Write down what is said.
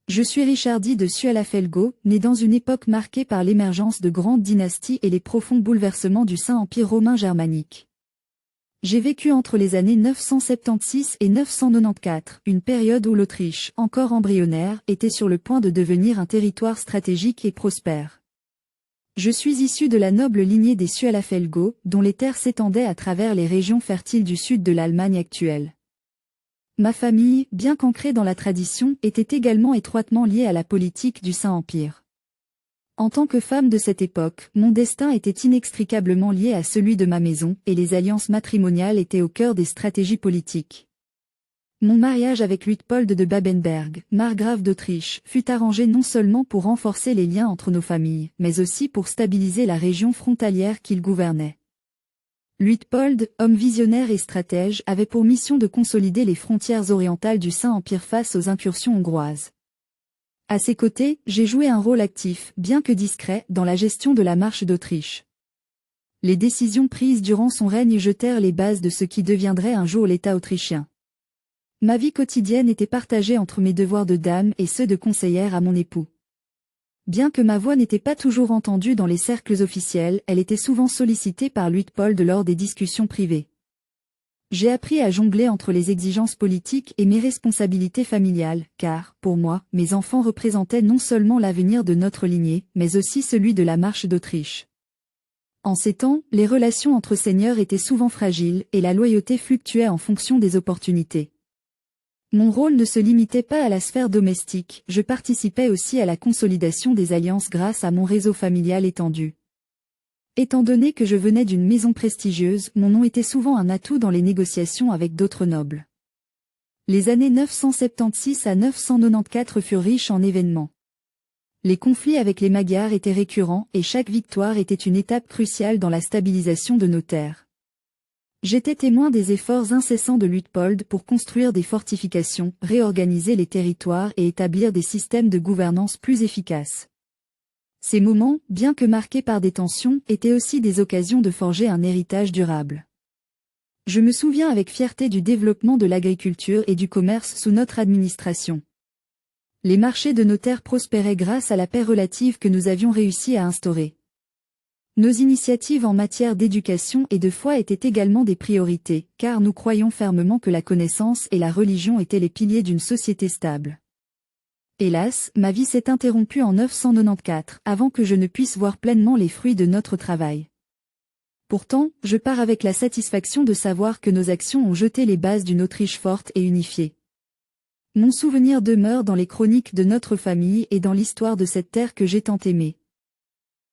Je suis Richardi de Sualafelgo, né dans une époque marquée par l'émergence de grandes dynasties et les profonds bouleversements du Saint-Empire romain germanique. J'ai vécu entre les années 976 et 994, une période où l'Autriche, encore embryonnaire, était sur le point de devenir un territoire stratégique et prospère. Je suis issu de la noble lignée des Sualafelgo, dont les terres s'étendaient à travers les régions fertiles du sud de l'Allemagne actuelle. Ma famille, bien qu'ancrée dans la tradition, était également étroitement liée à la politique du Saint-Empire. En tant que femme de cette époque, mon destin était inextricablement lié à celui de ma maison, et les alliances matrimoniales étaient au cœur des stratégies politiques. Mon mariage avec Luitpold de Babenberg, margrave d'Autriche, fut arrangé non seulement pour renforcer les liens entre nos familles, mais aussi pour stabiliser la région frontalière qu'il gouvernait. Luitpold, homme visionnaire et stratège, avait pour mission de consolider les frontières orientales du Saint-Empire face aux incursions hongroises. À ses côtés, j'ai joué un rôle actif, bien que discret, dans la gestion de la marche d'Autriche. Les décisions prises durant son règne jetèrent les bases de ce qui deviendrait un jour l'État autrichien. Ma vie quotidienne était partagée entre mes devoirs de dame et ceux de conseillère à mon époux. Bien que ma voix n'était pas toujours entendue dans les cercles officiels, elle était souvent sollicitée par Luitpold lors des discussions privées. J'ai appris à jongler entre les exigences politiques et mes responsabilités familiales, car, pour moi, mes enfants représentaient non seulement l'avenir de notre lignée, mais aussi celui de la marche d'Autriche. En ces temps, les relations entre seigneurs étaient souvent fragiles et la loyauté fluctuait en fonction des opportunités. Mon rôle ne se limitait pas à la sphère domestique, je participais aussi à la consolidation des alliances grâce à mon réseau familial étendu. Étant donné que je venais d'une maison prestigieuse, mon nom était souvent un atout dans les négociations avec d'autres nobles. Les années 976 à 994 furent riches en événements. Les conflits avec les Magyars étaient récurrents et chaque victoire était une étape cruciale dans la stabilisation de nos terres. J'étais témoin des efforts incessants de Luitpold pour construire des fortifications, réorganiser les territoires et établir des systèmes de gouvernance plus efficaces. Ces moments, bien que marqués par des tensions, étaient aussi des occasions de forger un héritage durable. Je me souviens avec fierté du développement de l'agriculture et du commerce sous notre administration. Les marchés de nos terres prospéraient grâce à la paix relative que nous avions réussi à instaurer. Nos initiatives en matière d'éducation et de foi étaient également des priorités, car nous croyons fermement que la connaissance et la religion étaient les piliers d'une société stable. Hélas, ma vie s'est interrompue en 994, avant que je ne puisse voir pleinement les fruits de notre travail. Pourtant, je pars avec la satisfaction de savoir que nos actions ont jeté les bases d'une Autriche forte et unifiée. Mon souvenir demeure dans les chroniques de notre famille et dans l'histoire de cette terre que j'ai tant aimée.